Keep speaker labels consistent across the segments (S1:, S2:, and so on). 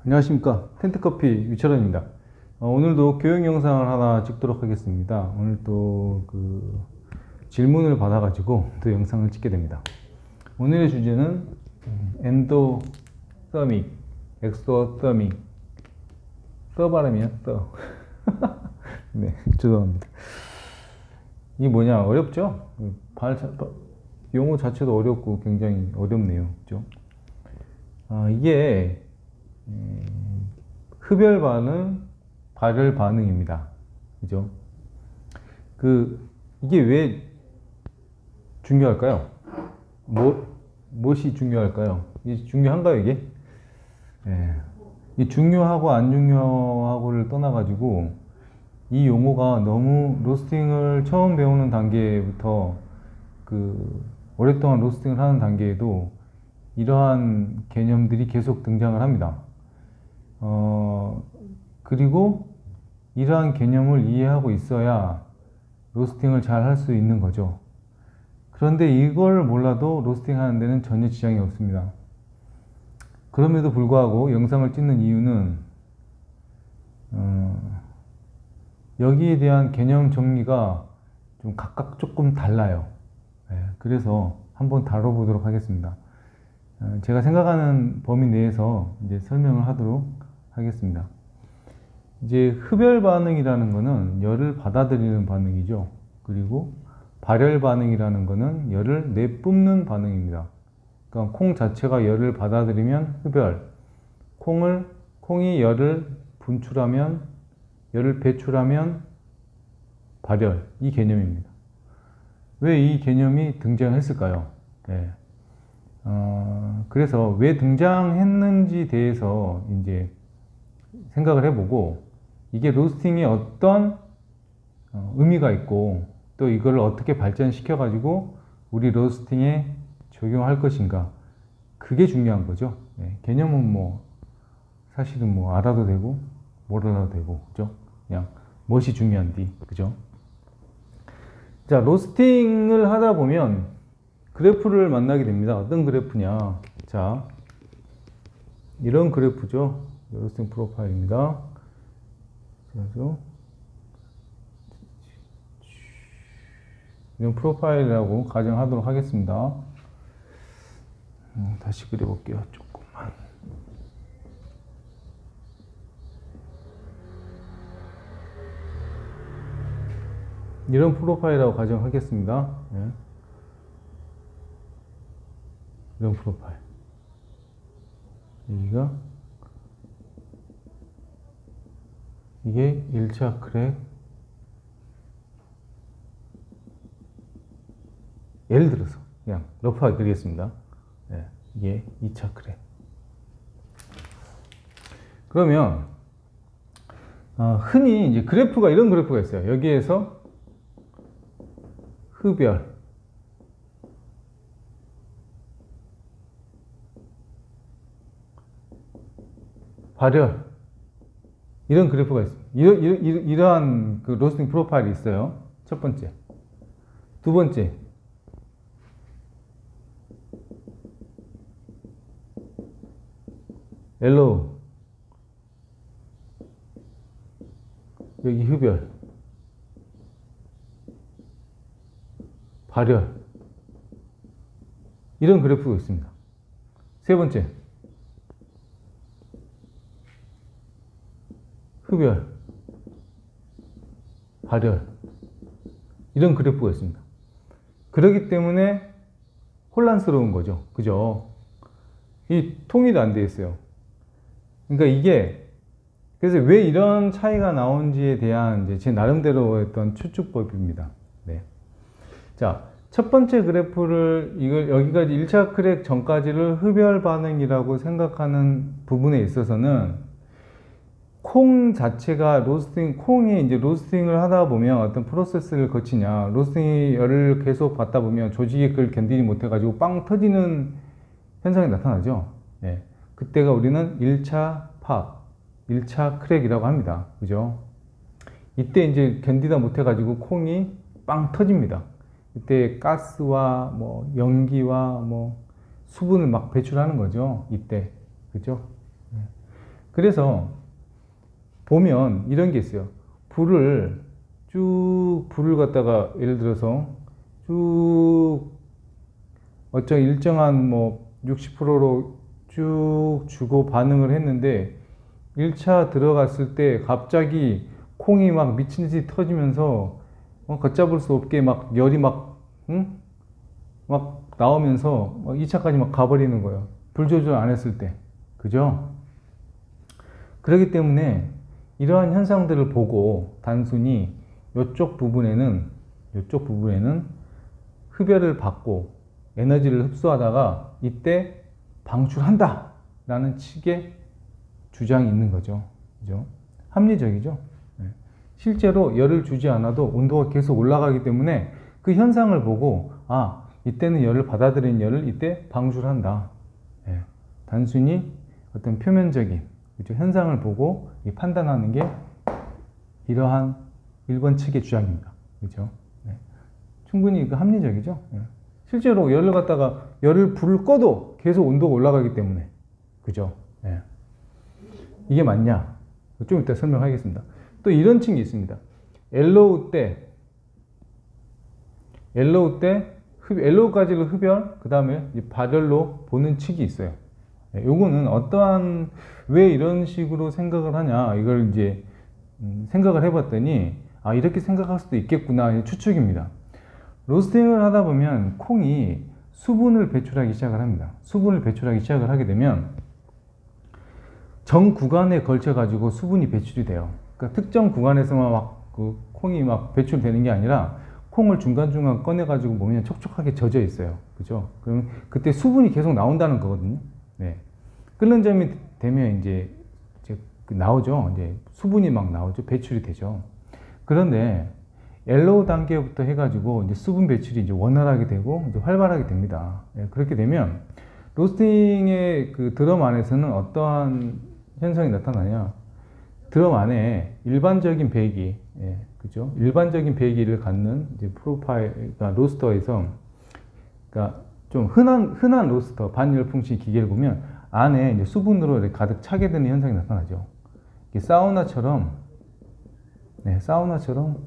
S1: 안녕하십니까. 텐트커피 유철원입니다. 오늘도 교육 영상을 하나 찍도록 하겠습니다. 오늘 또 질문을 받아가지고 또 영상을 찍게 됩니다. 오늘의 주제는 엔도서믹, 엑소서믹, 발음이야, 네, 죄송합니다. 이게 뭐냐, 어렵죠? 용어 자체도 어렵고 굉장히 어렵네요. 그죠? 이게 흡열 반응, 발열 반응입니다. 그죠? 이게 왜 중요할까요? 무엇이 중요할까요? 이게 중요한가요, 이게? 이 중요하고 안 중요하고를 떠나가지고 이 용어가 너무 로스팅을 처음 배우는 단계부터 오랫동안 로스팅을 하는 단계에도 이러한 개념들이 계속 등장을 합니다. 그리고 이러한 개념을 이해하고 있어야 로스팅을 잘 할 수 있는 거죠. 그런데 이걸 몰라도 로스팅 하는 데는 전혀 지장이 없습니다. 그럼에도 불구하고 영상을 찍는 이유는 여기에 대한 개념 정리가 좀 각각 조금 달라요. 그래서 한번 다뤄보도록 하겠습니다. 제가 생각하는 범위 내에서 이제 설명을 하도록 하겠습니다. 이제 흡열 반응이라는 것은 열을 받아들이는 반응이죠. 그리고 발열 반응이라는 것은 열을 내뿜는 반응입니다. 그러니까 콩 자체가 열을 받아들이면 흡열, 콩이 열을 분출하면, 열을 배출하면 발열, 이 개념입니다. 왜 이 개념이 등장했을까요? 그래서 왜 등장했는지 대해서 이제 생각을 해보고 이게 로스팅에 어떤 의미가 있고 또 이걸 어떻게 발전시켜 가지고 우리 로스팅에 적용할 것인가, 그게 중요한 거죠. 개념은 사실은 알아도 되고 몰라도 되고, 그죠? 그냥 무엇이 중요한지, 그죠? 자, 로스팅을 하다 보면 그래프를 만나게 됩니다. 어떤 그래프냐? 자, 이런 그래프죠. 로스팅 프로파일입니다. 그래서 이런 프로파일이라고 가정하도록 하겠습니다. 다시 그려볼게요. 조금만. 이런 프로파일이라고 가정하겠습니다. 이런 프로파일. 이게 1차 크랙. 예를 들어서 그냥 러프하게 그리겠습니다. 이게 2차 크랙. 그러면 흔히 이제 그래프가 이런 그래프가 있어요. 여기에서 흡열, 발열, 이런 그래프가 있습니다. 이러한 로스팅 프로파일이 있어요. 첫 번째. 두 번째. 옐로우. 여기 흡열. 발열. 이런 그래프가 있습니다. 세 번째. 흡열, 발열, 이런 그래프가 있습니다. 그렇기 때문에 혼란스러운 거죠. 그죠? 이 통일이 안 되어 있어요. 그러니까 그래서 왜 이런 차이가 나온지에 대한 이제 제 나름대로 했던 추측법입니다. 자, 첫 번째 그래프를, 여기까지 1차 크랙 전까지를 흡열 반응이라고 생각하는 부분에 있어서는 콩 자체가 콩이 이제 로스팅을 하다 보면 어떤 프로세스를 거치냐, 로스팅이 열을 계속 받다 보면 조직이 그걸 견디지 못해가지고 빵 터지는 현상이 나타나죠. 그때가 우리는 1차 팝, 1차 크랙이라고 합니다. 그죠? 이때 이제 견디다 못해가지고 콩이 빵 터집니다. 이때 가스와 연기와 수분을 막 배출하는 거죠. 이때. 그죠? 그래서 보면 이런 게 있어요. 불을 갖다가 예를 들어서 쭉 어떤 일정한 뭐 60%로 쭉 주고 반응을 했는데 1차 들어갔을 때 갑자기 콩이 막 미친 듯이 터지면서 걷잡을 수 없게 막 열이 막 나오면서 2차까지 막 가버리는 거예요. 불 조절 안 했을 때. 그죠? 그렇기 때문에 이러한 현상들을 보고 단순히 이쪽 부분에는 흡열을 받고 에너지를 흡수하다가 이때 방출한다 라는 식의 주장이 있는 거죠. 그죠? 합리적이죠? 네. 실제로 열을 주지 않아도 온도가 계속 올라가기 때문에 그 현상을 보고 이때는 열을 받아들인 열을 이때 방출한다. 네. 단순히 어떤 표면적인 그죠? 현상을 보고 판단하는 게 이러한 1번 측의 주장입니다. 그죠? 네. 충분히 합리적이죠? 네. 실제로 불을 꺼도 계속 온도가 올라가기 때문에. 그죠? 네. 이게 맞냐? 좀 이따 설명하겠습니다. 또 이런 층이 있습니다. LO우까지로 흡열, 그 다음에 발열로 보는 측이 있어요. 요거는 왜 이런 식으로 생각을 하냐, 이걸 이제 생각을 해봤더니, 이렇게 생각할 수도 있겠구나, 추측입니다. 로스팅을 하다 보면 콩이 수분을 배출하기 시작을 합니다. 수분을 배출하기 시작을 하게 되면 정 구간에 걸쳐 가지고 수분이 배출이 돼요. 그러니까 특정 구간에서만 콩이 배출되는 게 아니라 콩을 중간중간 꺼내 가지고 보면 촉촉하게 젖어 있어요. 그죠? 그럼 그때 수분이 계속 나온다는 거거든요. 네. 끓는 점이 되면 이제 나오죠. 이제 수분이 막 나오죠. 배출이 되죠. 그런데 LO 단계부터 해가지고 이제 수분 배출이 이제 원활하게 되고 이제 활발하게 됩니다. 예, 그렇게 되면 로스팅의 그 드럼 안에서는 어떠한 현상이 나타나냐? 드럼 안에 일반적인 배기, 그죠? 일반적인 배기를 갖는 이제 그러니까 로스터에서, 그러니까 좀 흔한 로스터 반열풍식 기계를 보면 안에 이제 수분으로 이렇게 가득 차게 되는 현상이 나타나죠. 이게 사우나처럼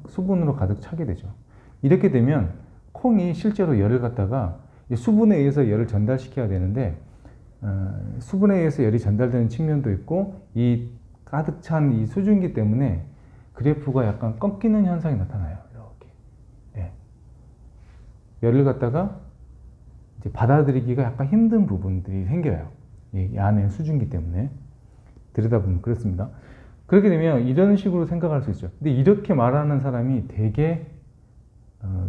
S1: 수분으로 가득 차게 되죠. 이렇게 되면 콩이 실제로 열을 갖다가 수분에 의해서 열을 전달시켜야 되는데 수분에 의해서 열이 전달되는 측면도 있고 이 가득 찬 이 수증기 때문에 그래프가 약간 꺾이는 현상이 나타나요. 이렇게. 네. 열을 갖다가 이제 받아들이기가 약간 힘든 부분들이 생겨요. 이 안에 수증기 때문에. 들여다보면 그렇습니다. 그렇게 되면 이런 식으로 생각할 수 있죠. 근데 이렇게 말하는 사람이 되게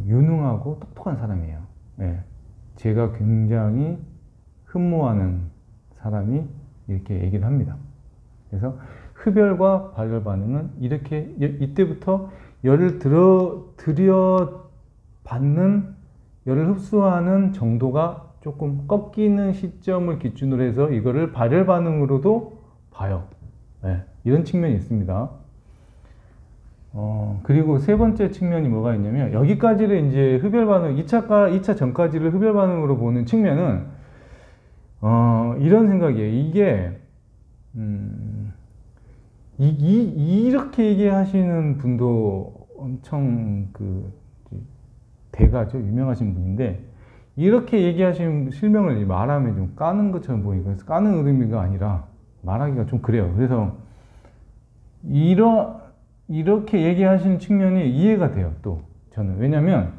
S1: 유능하고 똑똑한 사람이에요. 네. 제가 굉장히 흠모하는 사람이 이렇게 얘기를 합니다. 그래서 흡열과 발열 반응은 이렇게 이때부터 열을 들여받는 열을 흡수하는 정도가 조금 꺾이는 시점을 기준으로 해서 이거를 발열 반응으로도 봐요. 네, 이런 측면이 있습니다. 그리고 세 번째 측면이 뭐가 있냐면 여기까지를 이제 흡열 반응 2차 전까지를 흡열 반응으로 보는 측면은 이런 생각이에요. 이게 이렇게 얘기하시는 분도 엄청 대가죠. 유명하신 분인데 이렇게 얘기하시는 실명을 말하면 좀 까는 것처럼 보이고 그래서 까는 의미가 아니라 말하기가 좀 그래요. 그래서 이렇게 얘기하시는 측면이 이해가 돼요. 또 저는 왜냐면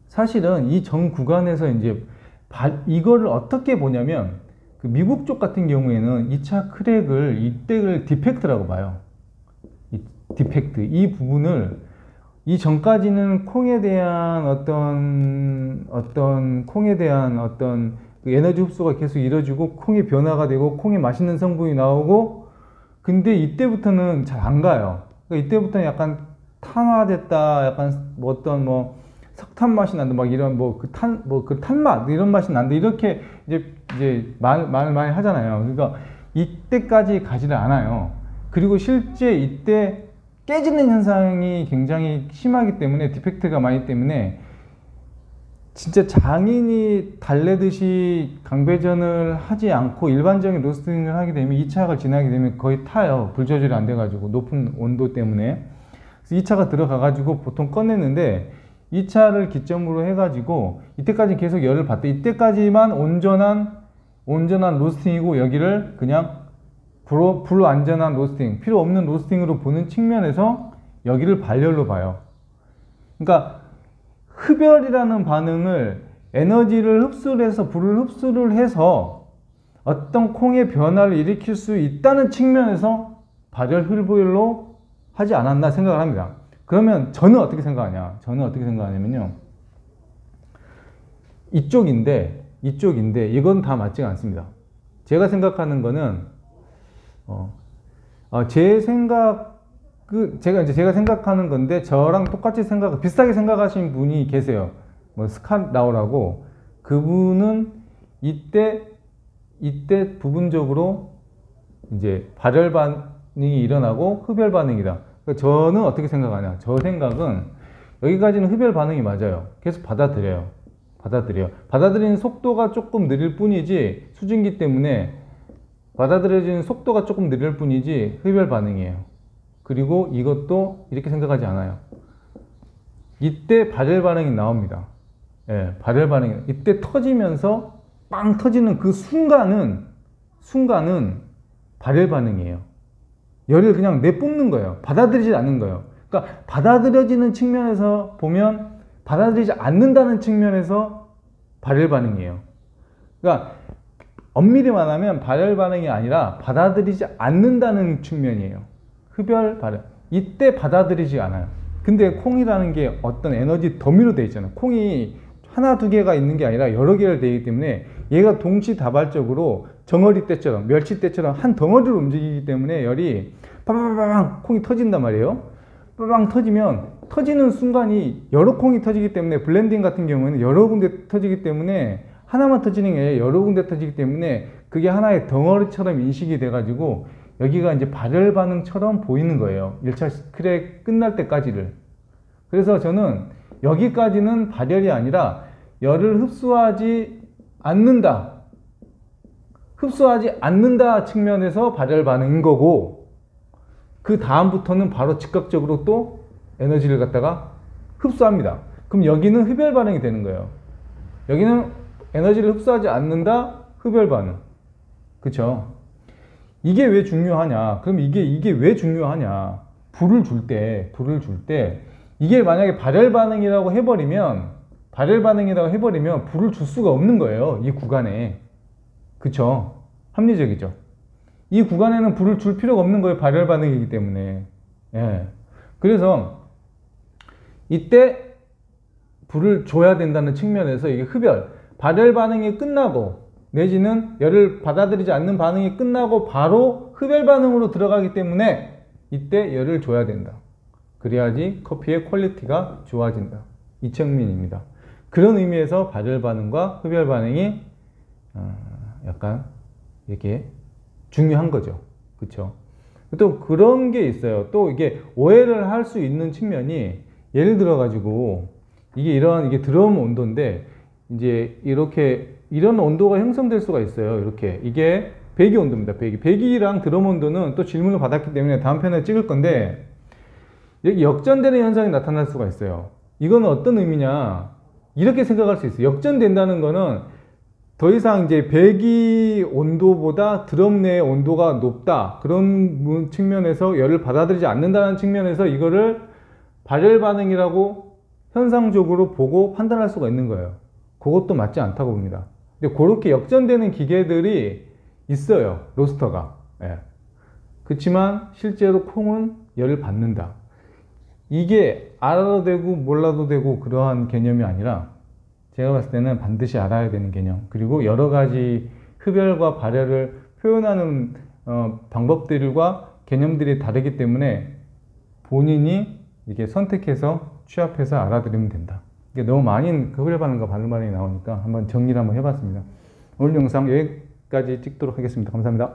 S1: 사실은 이 정 구간에서 이제 이거를 어떻게 보냐면 그 미국 쪽 같은 경우에는 2차 크랙을 이때를 디펙트라고 봐요. 이 디펙트 이 부분을 이 전까지는 콩에 대한 어떤 그 에너지 흡수가 계속 이루어지고 콩이 변화가 되고 콩에 맛있는 성분이 나오고 근데 이때부터는 잘 안 가요. 그러니까 이때부터는 약간 탄화됐다, 약간 석탄 맛이 난다, 막 이런 탄맛 이런 맛이 난다 이렇게 이제 말 많이 하잖아요. 그러니까 이때까지 가지를 않아요. 그리고 실제 이때 깨지는 현상이 굉장히 심하기 때문에 디펙트가 많기 때문에 진짜 장인이 달래듯이 강배전을 하지 않고 일반적인 로스팅을 하게 되면 2차가 지나게 되면 거의 타요. 불 조절이 안 돼가지고 높은 온도 때문에. 그래서 2차가 들어가가지고 보통 꺼냈는데 2차를 기점으로 해가지고 이때까지 계속 열을 받대. 이때까지만 온전한 로스팅이고 여기를 그냥 불완전한 로스팅, 필요 없는 로스팅으로 보는 측면에서 여기를 발열로 봐요. 그러니까 흡열이라는 반응을 에너지를 흡수를 해서 불을 흡수를 해서 어떤 콩의 변화를 일으킬 수 있다는 측면에서 발열 흡열로 하지 않았나 생각을 합니다. 그러면 저는 어떻게 생각하냐? 저는 어떻게 생각하냐면요. 이쪽인데 이건 다 맞지가 않습니다. 제가 생각하는 거는 제가 생각하는 건데 저랑 똑같이 비슷하게 생각하시는 분이 계세요. 뭐 스칼라우라고. 그분은 이때 부분적으로 이제 발열 반응이 일어나고 흡열 반응이다. 그러니까 저는 어떻게 생각하냐? 저 생각은 여기까지는 흡열 반응이 맞아요. 계속 받아들여요. 받아들이는 속도가 조금 느릴 뿐이지, 수증기 때문에 받아들여지는 속도가 조금 느릴 뿐이지 흡열 반응이에요. 그리고 이것도 이렇게 생각하지 않아요. 이때 발열 반응이 나옵니다. 예, 발열 반응이. 이때 터지면서 빵 터지는 그 순간은 발열 반응이에요. 열을 그냥 내뿜는 거예요. 받아들이지 않는 거예요. 그러니까 받아들여지는 측면에서 보면 받아들이지 않는다는 측면에서 발열 반응이에요. 그러니까 엄밀히 말하면 발열 반응이 아니라 받아들이지 않는다는 측면이에요. 흡열 발열. 이때 받아들이지 않아요. 근데 콩이라는 게 어떤 에너지 더미로 되어 있잖아요. 콩이 하나 두 개가 있는 게 아니라 여러 개를 되기 때문에 얘가 동시다발적으로 정어리 때처럼, 멸치 때처럼 한 덩어리로 움직이기 때문에 열이 빠바바방 콩이 터진단 말이에요. 빠방 터지면 터지는 순간이 여러 콩이 터지기 때문에, 블렌딩 같은 경우에는 여러 군데 터지기 때문에, 하나만 터지는 게 아니라 여러 군데 터지기 때문에 그게 하나의 덩어리처럼 인식이 돼가지고 여기가 이제 발열 반응처럼 보이는 거예요. 1차 크랙 끝날 때까지를. 그래서 저는 여기까지는 발열이 아니라 열을 흡수하지 않는다 측면에서 발열 반응인 거고, 그 다음부터는 바로 즉각적으로 또 에너지를 갖다가 흡수합니다. 그럼 여기는 흡열 반응이 되는 거예요. 여기는 에너지를 흡수하지 않는다, 흡열 반응. 그쵸? 이게 왜 중요하냐? 그럼 이게 왜 중요하냐? 불을 줄 때, 이게 만약에 발열 반응이라고 해버리면 불을 줄 수가 없는 거예요. 이 구간에. 그쵸? 합리적이죠? 이 구간에는 불을 줄 필요가 없는 거예요. 발열 반응이기 때문에. 예. 그래서 이때 불을 줘야 된다는 측면에서 이게 발열 반응이 끝나고, 내지는 열을 받아들이지 않는 반응이 끝나고 바로 흡열 반응으로 들어가기 때문에 이때 열을 줘야 된다. 그래야지 커피의 퀄리티가 좋아진다. 이 측면입니다. 그런 의미에서 발열 반응과 흡열 반응이 약간 이렇게 중요한 거죠. 그쵸? 또 그런 게 있어요. 또 이게 오해를 할 수 있는 측면이, 예를 들어 가지고 이게 드럼 온도인데 이제 이런 온도가 형성될 수가 있어요. 이렇게. 이게 배기 온도입니다. 배기랑 드럼 온도는 또 질문을 받았기 때문에 다음 편에 찍을 건데, 여기 역전되는 현상이 나타날 수가 있어요. 이거는 어떤 의미냐? 이렇게 생각할 수 있어요. 역전된다는 거는 더 이상 이제 배기 온도보다 드럼 내의 온도가 높다, 그런 측면에서 열을 받아들이지 않는다는 측면에서 이거를 발열 반응이라고 현상적으로 보고 판단할 수가 있는 거예요. 그것도 맞지 않다고 봅니다. 근데 그렇게 역전되는 기계들이 있어요. 로스터가. 예. 그렇지만 실제로 콩은 열을 받는다. 이게 알아도 되고 몰라도 되고 그러한 개념이 아니라, 제가 봤을 때는 반드시 알아야 되는 개념, 그리고 여러 가지 흡열과 발열을 표현하는 방법들과 개념들이 다르기 때문에 본인이 이렇게 선택해서 취합해서 알아들으면 된다. 이게 너무 많이 흡열 반응과 발열 반응이 나오니까 한번 정리를 한번 해봤습니다. 오늘 영상 여기까지 찍도록 하겠습니다. 감사합니다.